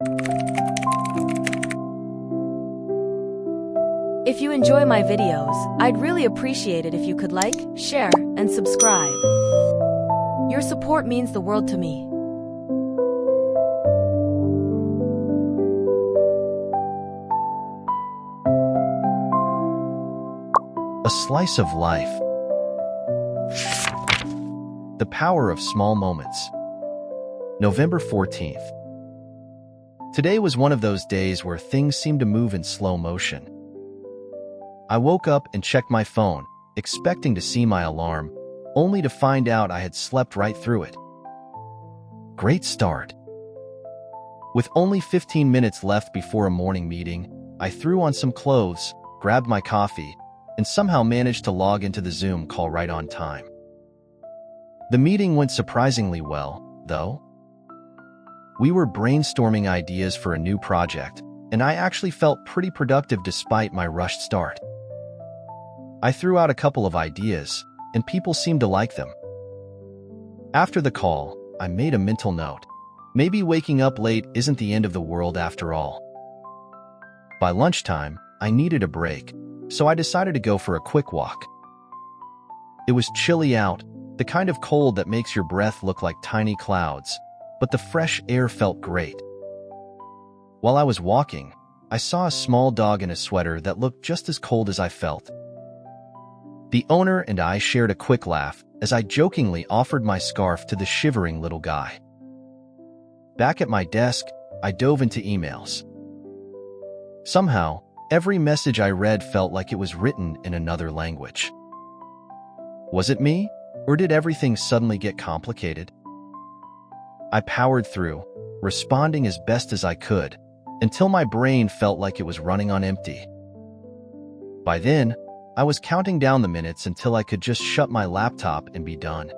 If you enjoy my videos, I'd really appreciate it if you could like, share, and subscribe. Your support means the world to me. A slice of life. The power of small moments. November 14th. Today was one of those days where things seemed to move in slow motion. I woke up and checked my phone, expecting to see my alarm, only to find out I had slept right through it. Great start. With only 15 minutes left before a morning meeting, I threw on some clothes, grabbed my coffee, and somehow managed to log into the Zoom call right on time. The meeting went surprisingly well, though. We were brainstorming ideas for a new project, and I actually felt pretty productive despite my rushed start. I threw out a couple of ideas, and people seemed to like them. After the call, I made a mental note. Maybe waking up late isn't the end of the world after all. By lunchtime, I needed a break, so I decided to go for a quick walk. It was chilly out, the kind of cold that makes your breath look like tiny clouds, but the fresh air felt great. While I was walking, I saw a small dog in a sweater that looked just as cold as I felt. The owner and I shared a quick laugh as I jokingly offered my scarf to the shivering little guy. Back at my desk, I dove into emails. Somehow, every message I read felt like it was written in another language. Was it me, or did everything suddenly get complicated? I powered through, responding as best as I could, until my brain felt like it was running on empty. By then, I was counting down the minutes until I could just shut my laptop and be done.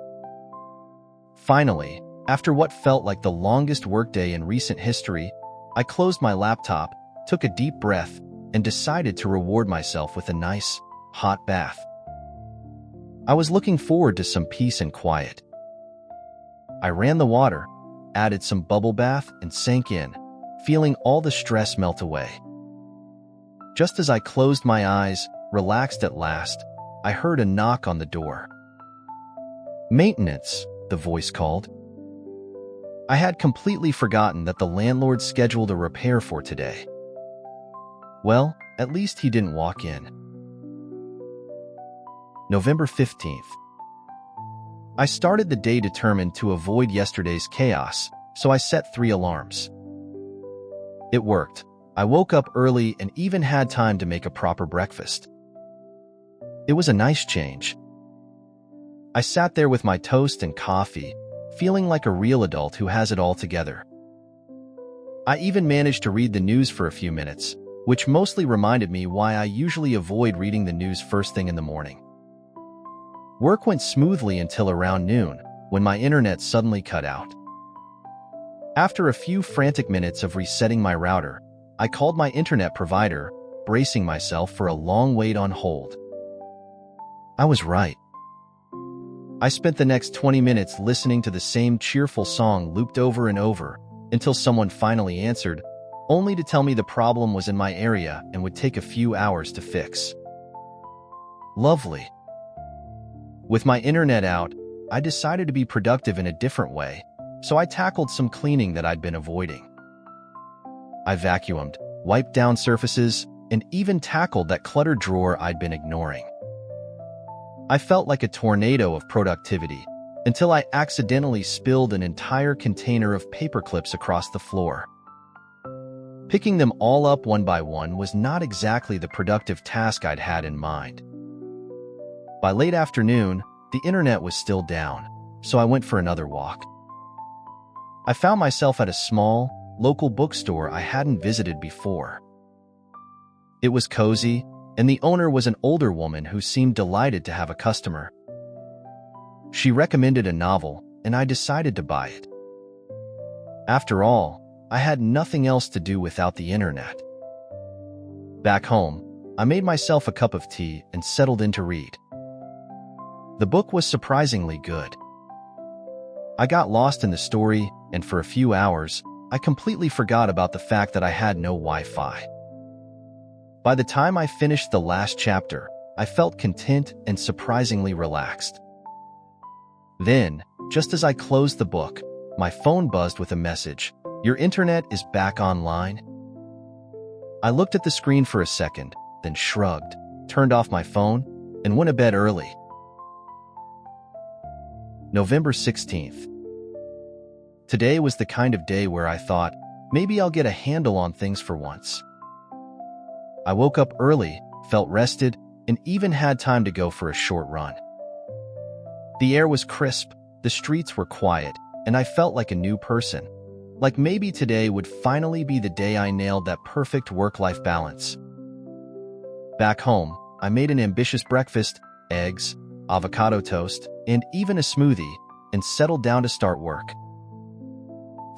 Finally, after what felt like the longest workday in recent history, I closed my laptop, took a deep breath, and decided to reward myself with a nice, hot bath. I was looking forward to some peace and quiet. I ran the water, added some bubble bath, and sank in, feeling all the stress melt away. Just as I closed my eyes, relaxed at last, I heard a knock on the door. "Maintenance," the voice called. I had completely forgotten that the landlord scheduled a repair for today. Well, at least he didn't walk in. November 15th. I started the day determined to avoid yesterday's chaos, so I set 3 alarms. It worked. I woke up early and even had time to make a proper breakfast. It was a nice change. I sat there with my toast and coffee, feeling like a real adult who has it all together. I even managed to read the news for a few minutes, which mostly reminded me why I usually avoid reading the news first thing in the morning. Work went smoothly until around noon, when my internet suddenly cut out. After a few frantic minutes of resetting my router, I called my internet provider, bracing myself for a long wait on hold. I was right. I spent the next 20 minutes listening to the same cheerful song looped over and over until someone finally answered, only to tell me the problem was in my area and would take a few hours to fix. Lovely. With my internet out, I decided to be productive in a different way, so I tackled some cleaning that I'd been avoiding. I vacuumed, wiped down surfaces, and even tackled that cluttered drawer I'd been ignoring. I felt like a tornado of productivity until I accidentally spilled an entire container of paper clips across the floor. Picking them all up one by one was not exactly the productive task I'd had in mind. By late afternoon, the internet was still down, so I went for another walk. I found myself at a small, local bookstore I hadn't visited before. It was cozy, and the owner was an older woman who seemed delighted to have a customer. She recommended a novel, and I decided to buy it. After all, I had nothing else to do without the internet. Back home, I made myself a cup of tea and settled in to read. The book was surprisingly good. I got lost in the story, and for a few hours, I completely forgot about the fact that I had no Wi-Fi. By the time I finished the last chapter, I felt content and surprisingly relaxed. Then, just as I closed the book, my phone buzzed with a message. Your internet is back online? I looked at the screen for a second, then shrugged, turned off my phone, and went to bed early. November 16th. Today was the kind of day where I thought, maybe I'll get a handle on things for once. I woke up early, felt rested, and even had time to go for a short run. The air was crisp, the streets were quiet, and I felt like a new person. Like maybe today would finally be the day I nailed that perfect work-life balance. Back home, I made an ambitious breakfast, eggs, avocado toast, and even a smoothie, and settled down to start work.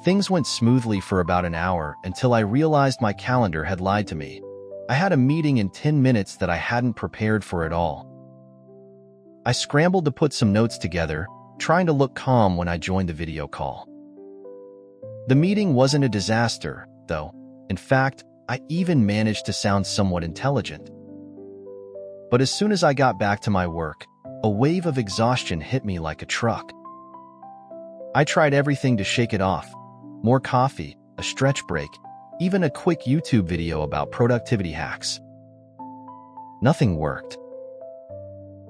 Things went smoothly for about an hour until I realized my calendar had lied to me. I had a meeting in 10 minutes that I hadn't prepared for at all. I scrambled to put some notes together, trying to look calm when I joined the video call. The meeting wasn't a disaster, though. In fact, I even managed to sound somewhat intelligent. But as soon as I got back to my work, a wave of exhaustion hit me like a truck. I tried everything to shake it off. More coffee, a stretch break, even a quick YouTube video about productivity hacks. Nothing worked.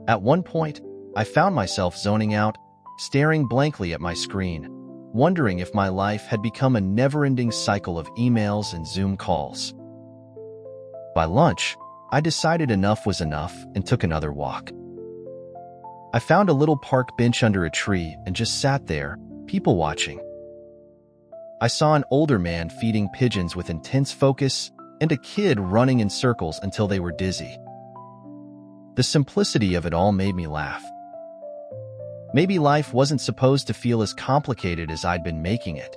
At one point, I found myself zoning out, staring blankly at my screen, wondering if my life had become a never-ending cycle of emails and Zoom calls. By lunch, I decided enough was enough and took another walk. I found a little park bench under a tree and just sat there, people watching. I saw an older man feeding pigeons with intense focus and a kid running in circles until they were dizzy. The simplicity of it all made me laugh. Maybe life wasn't supposed to feel as complicated as I'd been making it.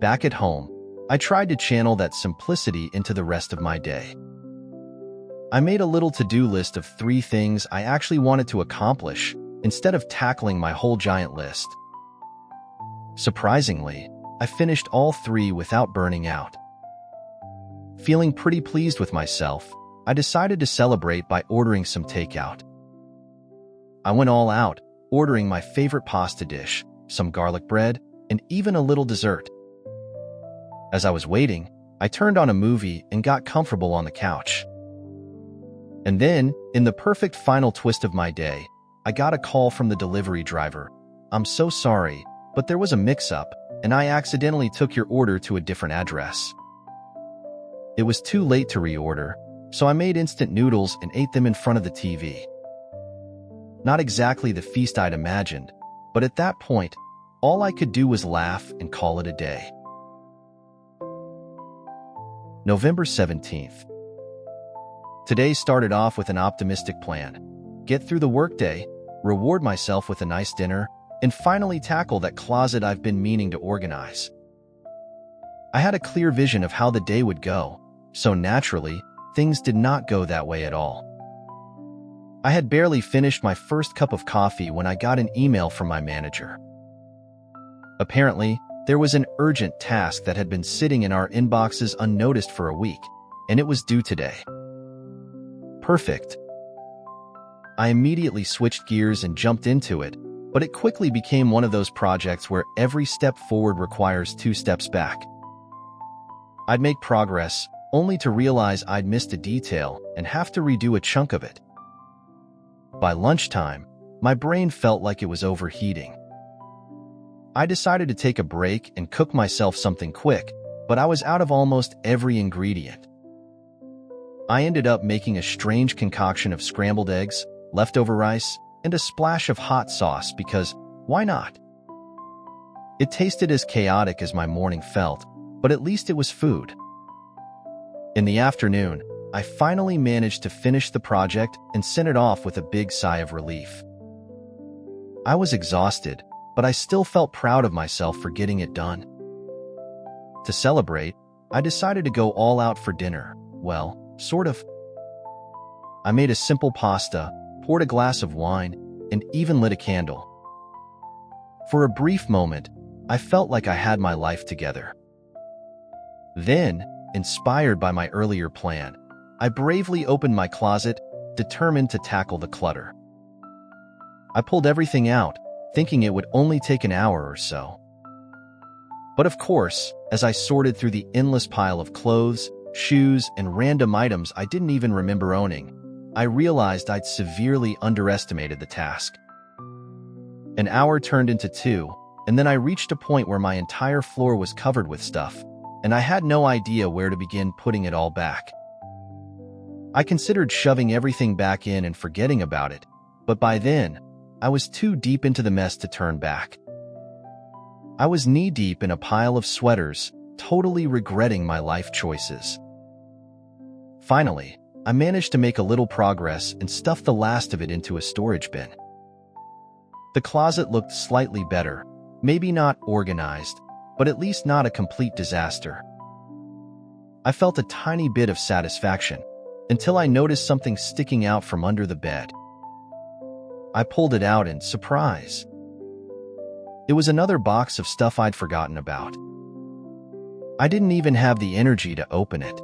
Back at home, I tried to channel that simplicity into the rest of my day. I made a little to-do list of 3 things I actually wanted to accomplish instead of tackling my whole giant list. Surprisingly, I finished all 3 without burning out. Feeling pretty pleased with myself, I decided to celebrate by ordering some takeout. I went all out, ordering my favorite pasta dish, some garlic bread, and even a little dessert. As I was waiting, I turned on a movie and got comfortable on the couch. And then, in the perfect final twist of my day, I got a call from the delivery driver. "I'm so sorry, but there was a mix-up, and I accidentally took your order to a different address." It was too late to reorder, so I made instant noodles and ate them in front of the TV. Not exactly the feast I'd imagined, but at that point, all I could do was laugh and call it a day. November 17th. Today started off with an optimistic plan. Get through the workday, reward myself with a nice dinner, and finally tackle that closet I've been meaning to organize. I had a clear vision of how the day would go, so naturally, things did not go that way at all. I had barely finished my first cup of coffee when I got an email from my manager. Apparently, there was an urgent task that had been sitting in our inboxes unnoticed for a week, and it was due today. Perfect. I immediately switched gears and jumped into it, but it quickly became one of those projects where every step forward requires 2 steps back. I'd make progress, only to realize I'd missed a detail and have to redo a chunk of it. By lunchtime, my brain felt like it was overheating. I decided to take a break and cook myself something quick, but I was out of almost every ingredient. I ended up making a strange concoction of scrambled eggs, leftover rice, and a splash of hot sauce because, why not? It tasted as chaotic as my morning felt, but at least it was food. In the afternoon, I finally managed to finish the project and sent it off with a big sigh of relief. I was exhausted, but I still felt proud of myself for getting it done. To celebrate, I decided to go all out for dinner. Well, sort of. I made a simple pasta, poured a glass of wine, and even lit a candle. For a brief moment, I felt like I had my life together. Then, inspired by my earlier plan, I bravely opened my closet, determined to tackle the clutter. I pulled everything out, thinking it would only take an hour or so. But of course, as I sorted through the endless pile of clothes, shoes, and random items I didn't even remember owning, I realized I'd severely underestimated the task. An hour turned into 2, and then I reached a point where my entire floor was covered with stuff, and I had no idea where to begin putting it all back. I considered shoving everything back in and forgetting about it, but by then, I was too deep into the mess to turn back. I was knee-deep in a pile of sweaters, totally regretting my life choices. Finally, I managed to make a little progress and stuffed the last of it into a storage bin. The closet looked slightly better, maybe not organized, but at least not a complete disaster. I felt a tiny bit of satisfaction until I noticed something sticking out from under the bed. I pulled it out in surprise. It was another box of stuff I'd forgotten about. I didn't even have the energy to open it.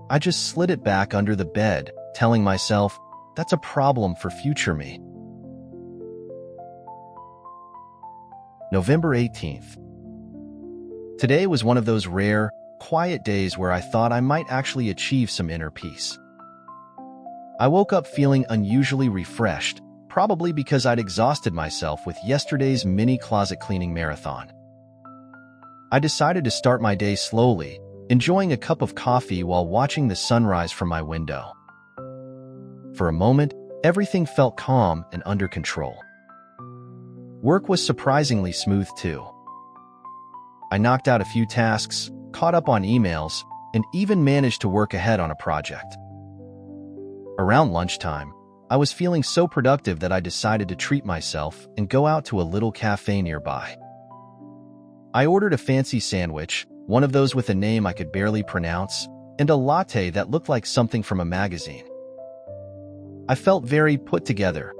I just slid it back under the bed, telling myself, that's a problem for future me. November 18th. Today was one of those rare, quiet days where I thought I might actually achieve some inner peace. I woke up feeling unusually refreshed, probably because I'd exhausted myself with yesterday's mini closet cleaning marathon. I decided to start my day slowly, enjoying a cup of coffee while watching the sunrise from my window. For a moment, everything felt calm and under control. Work was surprisingly smooth too. I knocked out a few tasks, caught up on emails, and even managed to work ahead on a project. Around lunchtime, I was feeling so productive that I decided to treat myself and go out to a little cafe nearby. I ordered a fancy sandwich, one of those with a name I could barely pronounce, and a latte that looked like something from a magazine. I felt very put together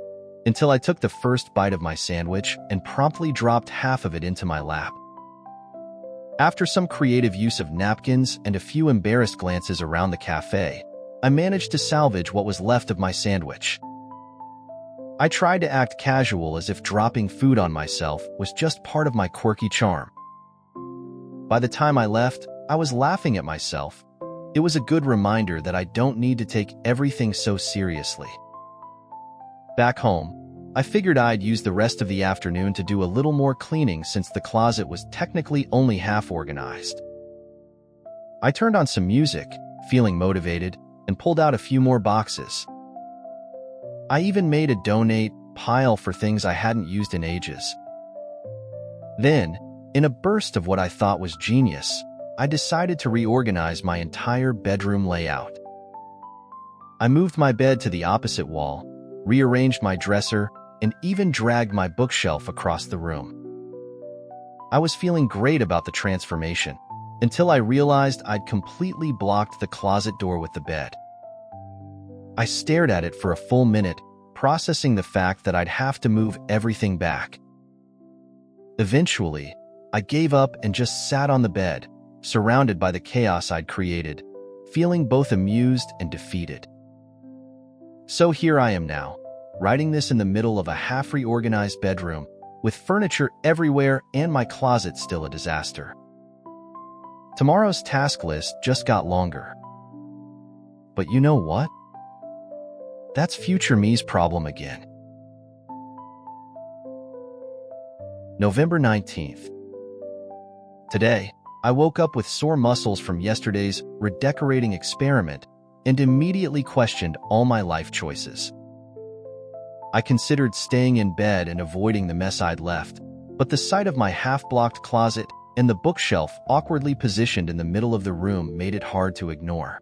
until I took the first bite of my sandwich and promptly dropped half of it into my lap. After some creative use of napkins and a few embarrassed glances around the cafe, I managed to salvage what was left of my sandwich. I tried to act casual as if dropping food on myself was just part of my quirky charm. By the time I left, I was laughing at myself. It was a good reminder that I don't need to take everything so seriously. Back home, I figured I'd use the rest of the afternoon to do a little more cleaning since the closet was technically only half organized. I turned on some music, feeling motivated, and pulled out a few more boxes. I even made a donate pile for things I hadn't used in ages. Then, in a burst of what I thought was genius, I decided to reorganize my entire bedroom layout. I moved my bed to the opposite wall, rearranged my dresser, and even dragged my bookshelf across the room. I was feeling great about the transformation until I realized I'd completely blocked the closet door with the bed. I stared at it for a full minute, processing the fact that I'd have to move everything back. Eventually, I gave up and just sat on the bed, surrounded by the chaos I'd created, feeling both amused and defeated. So here I am now, writing this in the middle of a half-reorganized bedroom, with furniture everywhere and my closet still a disaster. Tomorrow's task list just got longer. But you know what? That's future me's problem again. November 19th. Today, I woke up with sore muscles from yesterday's redecorating experiment and immediately questioned all my life choices. I considered staying in bed and avoiding the mess I'd left, but the sight of my half-blocked closet and the bookshelf awkwardly positioned in the middle of the room made it hard to ignore.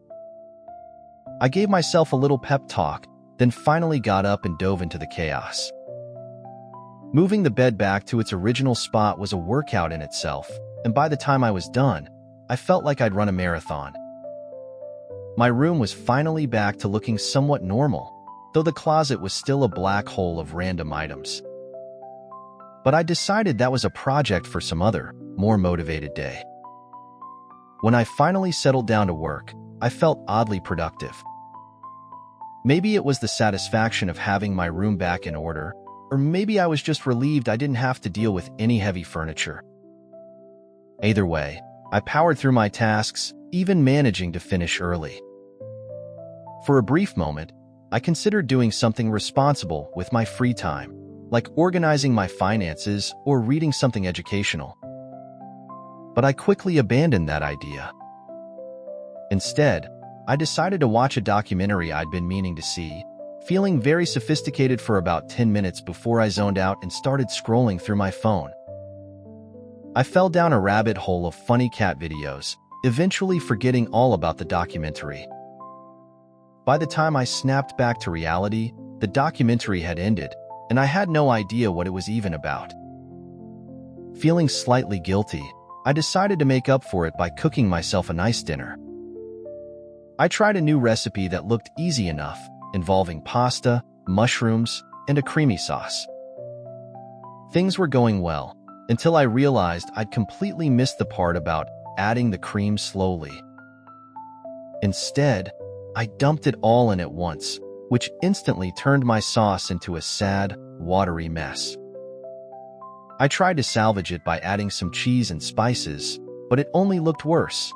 I gave myself a little pep talk, then finally got up and dove into the chaos. Moving the bed back to its original spot was a workout in itself, and by the time I was done, I felt like I'd run a marathon. My room was finally back to looking somewhat normal, though the closet was still a black hole of random items. but I decided that was a project for some other, more motivated day. When I finally settled down to work, I felt oddly productive. Maybe it was the satisfaction of having my room back in order, or maybe I was just relieved I didn't have to deal with any heavy furniture. Either way, I powered through my tasks, even managing to finish early. For a brief moment, I considered doing something responsible with my free time, like organizing my finances or reading something educational. But I quickly abandoned that idea. Instead, I decided to watch a documentary I'd been meaning to see, feeling very sophisticated for about 10 minutes before I zoned out and started scrolling through my phone. I fell down a rabbit hole of funny cat videos, eventually forgetting all about the documentary. By the time I snapped back to reality, the documentary had ended, and I had no idea what it was even about. Feeling slightly guilty, I decided to make up for it by cooking myself a nice dinner. I tried a new recipe that looked easy enough, involving pasta, mushrooms, and a creamy sauce. Things were going well, until I realized I'd completely missed the part about adding the cream slowly. Instead, I dumped it all in at once, which instantly turned my sauce into a sad, watery mess. I tried to salvage it by adding some cheese and spices, but it only looked worse.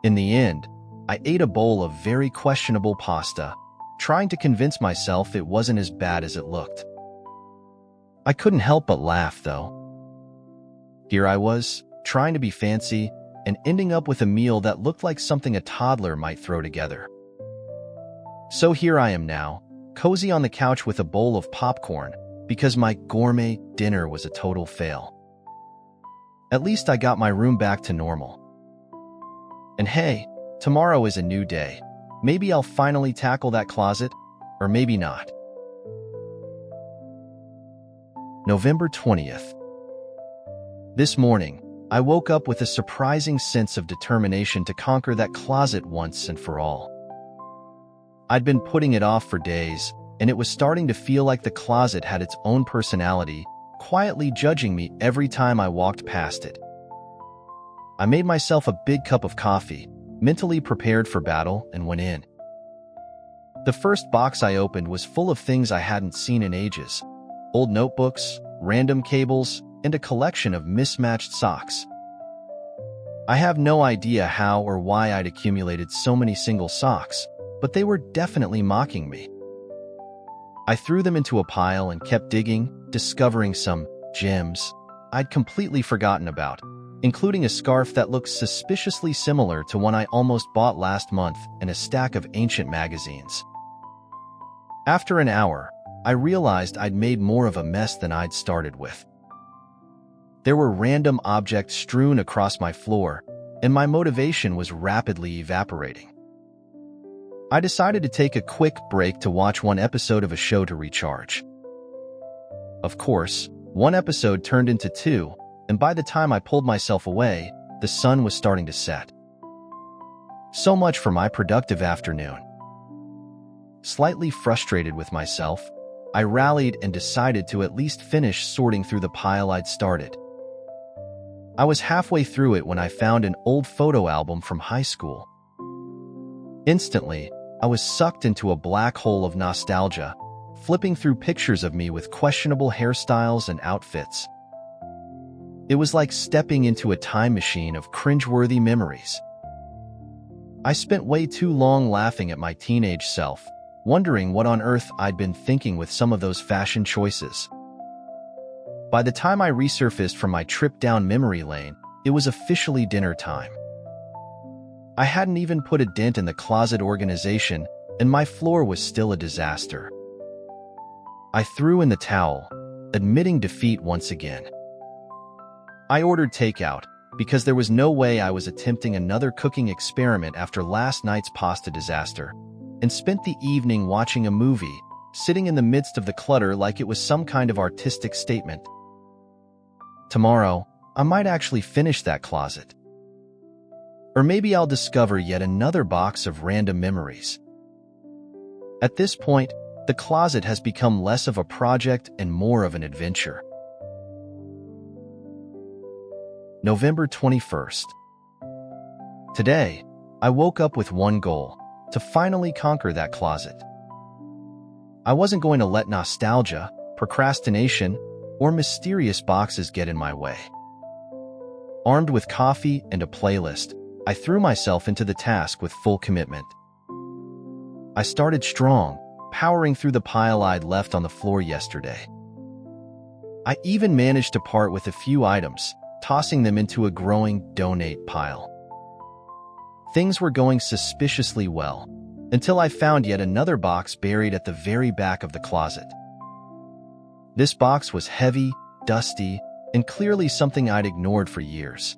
In the end, I ate a bowl of very questionable pasta, trying to convince myself it wasn't as bad as it looked. I couldn't help but laugh, though. Here I was, trying to be fancy, and ending up with a meal that looked like something a toddler might throw together. So here I am now, cozy on the couch with a bowl of popcorn, because my gourmet dinner was a total fail. At least I got my room back to normal. And hey, tomorrow is a new day. Maybe I'll finally tackle that closet, or maybe not. November 20th. This morning, I woke up with a surprising sense of determination to conquer that closet once and for all. I'd been putting it off for days, and it was starting to feel like the closet had its own personality, quietly judging me every time I walked past it. I made myself a big cup of coffee, mentally prepared for battle, and went in. The first box I opened was full of things I hadn't seen in ages: old notebooks, random cables, and a collection of mismatched socks. I have no idea how or why I'd accumulated so many single socks, but they were definitely mocking me. I threw them into a pile and kept digging, discovering some gems I'd completely forgotten about, including a scarf that looked suspiciously similar to one I almost bought last month and a stack of ancient magazines. After an hour, I realized I'd made more of a mess than I'd started with. There were random objects strewn across my floor, and my motivation was rapidly evaporating. I decided to take a quick break to watch one episode of a show to recharge. Of course, one episode turned into two, and by the time I pulled myself away, the sun was starting to set. So much for my productive afternoon. Slightly frustrated with myself, I rallied and decided to at least finish sorting through the pile I'd started. I was halfway through it when I found an old photo album from high school. Instantly, I was sucked into a black hole of nostalgia, flipping through pictures of me with questionable hairstyles and outfits. It was like stepping into a time machine of cringeworthy memories. I spent way too long laughing at my teenage self, wondering what on earth I'd been thinking with some of those fashion choices. By the time I resurfaced from my trip down memory lane, it was officially dinner time. I hadn't even put a dent in the closet organization, and my floor was still a disaster. I threw in the towel, admitting defeat once again. I ordered takeout, because there was no way I was attempting another cooking experiment after last night's pasta disaster, and spent the evening watching a movie, sitting in the midst of the clutter like it was some kind of artistic statement. Tomorrow, I might actually finish that closet. Or maybe I'll discover yet another box of random memories. At this point, the closet has become less of a project and more of an adventure. November 21st. Today, I woke up with one goal, to finally conquer that closet. I wasn't going to let nostalgia, procrastination, or mysterious boxes get in my way. Armed with coffee and a playlist, I threw myself into the task with full commitment. I started strong, powering through the pile I'd left on the floor yesterday. I even managed to part with a few items, tossing them into a growing donate pile. Things were going suspiciously well, until I found yet another box buried at the very back of the closet. This box was heavy, dusty, and clearly something I'd ignored for years.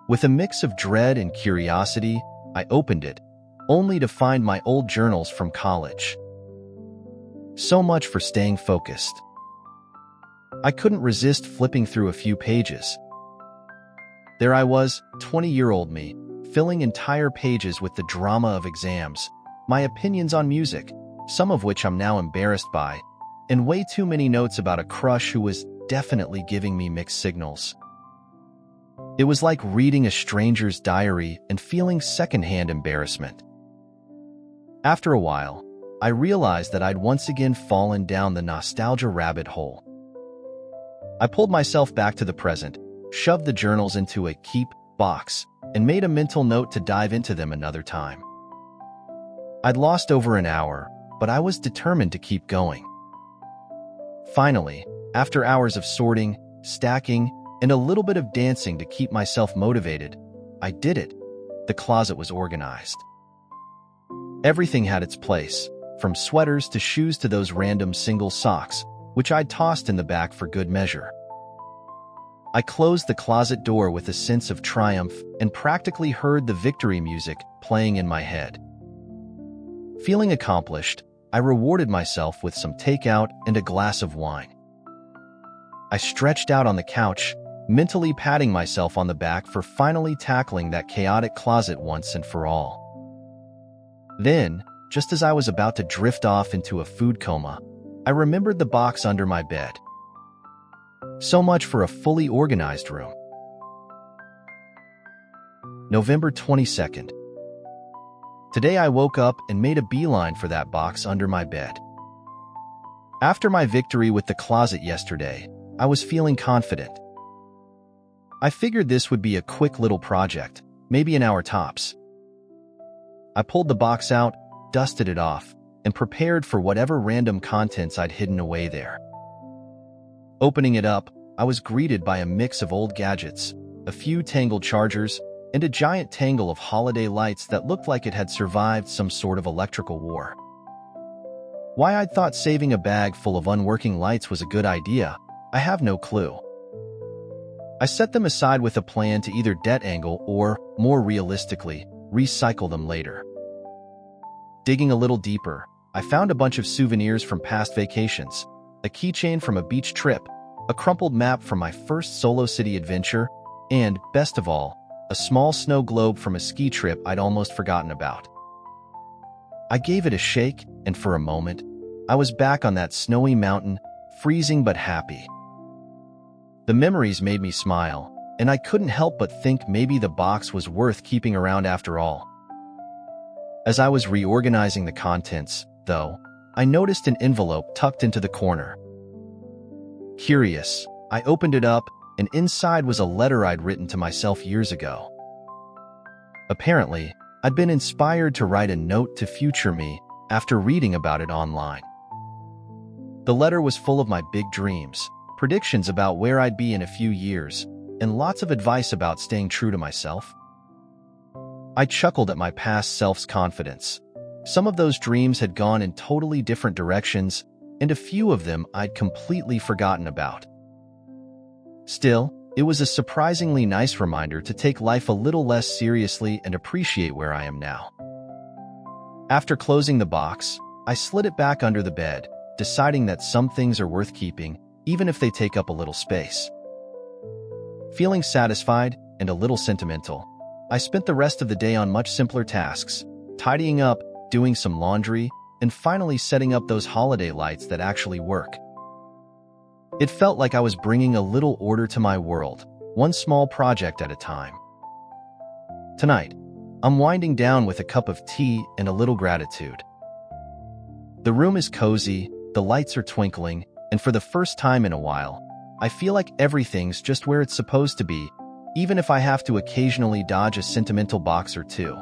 With a mix of dread and curiosity, I opened it, only to find my old journals from college. So much for staying focused. I couldn't resist flipping through a few pages. There I was, 20-year-old me, filling entire pages with the drama of exams, my opinions on music, some of which I'm now embarrassed by, and way too many notes about a crush who was definitely giving me mixed signals. It was like reading a stranger's diary and feeling secondhand embarrassment. After a while, I realized that I'd once again fallen down the nostalgia rabbit hole. I pulled myself back to the present, shoved the journals into a keep box, and made a mental note to dive into them another time. I'd lost over an hour, but I was determined to keep going. Finally, after hours of sorting, stacking, and a little bit of dancing to keep myself motivated, I did it. The closet was organized. Everything had its place, from sweaters to shoes to those random single socks, which I'd tossed in the back for good measure. I closed the closet door with a sense of triumph and practically heard the victory music playing in my head. Feeling accomplished, I rewarded myself with some takeout and a glass of wine. I stretched out on the couch, mentally patting myself on the back for finally tackling that chaotic closet once and for all. Then, just as I was about to drift off into a food coma, I remembered the box under my bed. So much for a fully organized room. November 22nd. Today I woke up and made a beeline for that box under my bed. After my victory with the closet yesterday, I was feeling confident. I figured this would be a quick little project, maybe an hour tops. I pulled the box out, dusted it off, and prepared for whatever random contents I'd hidden away there. Opening it up, I was greeted by a mix of old gadgets, a few tangled chargers, and a giant tangle of holiday lights that looked like it had survived some sort of electrical war. Why I'd thought saving a bag full of unworking lights was a good idea, I have no clue. I set them aside with a plan to either detangle or, more realistically, recycle them later. Digging a little deeper, I found a bunch of souvenirs from past vacations, a keychain from a beach trip, a crumpled map from my first solo city adventure, and, best of all, a small snow globe from a ski trip I'd almost forgotten about. I gave it a shake, and for a moment, I was back on that snowy mountain, freezing but happy. The memories made me smile, and I couldn't help but think maybe the box was worth keeping around after all. As I was reorganizing the contents, though, I noticed an envelope tucked into the corner. Curious, I opened it up, and inside was a letter I'd written to myself years ago. Apparently, I'd been inspired to write a note to future me after reading about it online. The letter was full of my big dreams, predictions about where I'd be in a few years, and lots of advice about staying true to myself. I chuckled at my past self's confidence. Some of those dreams had gone in totally different directions, and a few of them I'd completely forgotten about. Still, it was a surprisingly nice reminder to take life a little less seriously and appreciate where I am now. After closing the box, I slid it back under the bed, deciding that some things are worth keeping, even if they take up a little space. Feeling satisfied and a little sentimental, I spent the rest of the day on much simpler tasks, tidying up, doing some laundry, and finally setting up those holiday lights that actually work. It felt like I was bringing a little order to my world, one small project at a time. Tonight, I'm winding down with a cup of tea and a little gratitude. The room is cozy, the lights are twinkling, and for the first time in a while, I feel like everything's just where it's supposed to be, even if I have to occasionally dodge a sentimental box or two.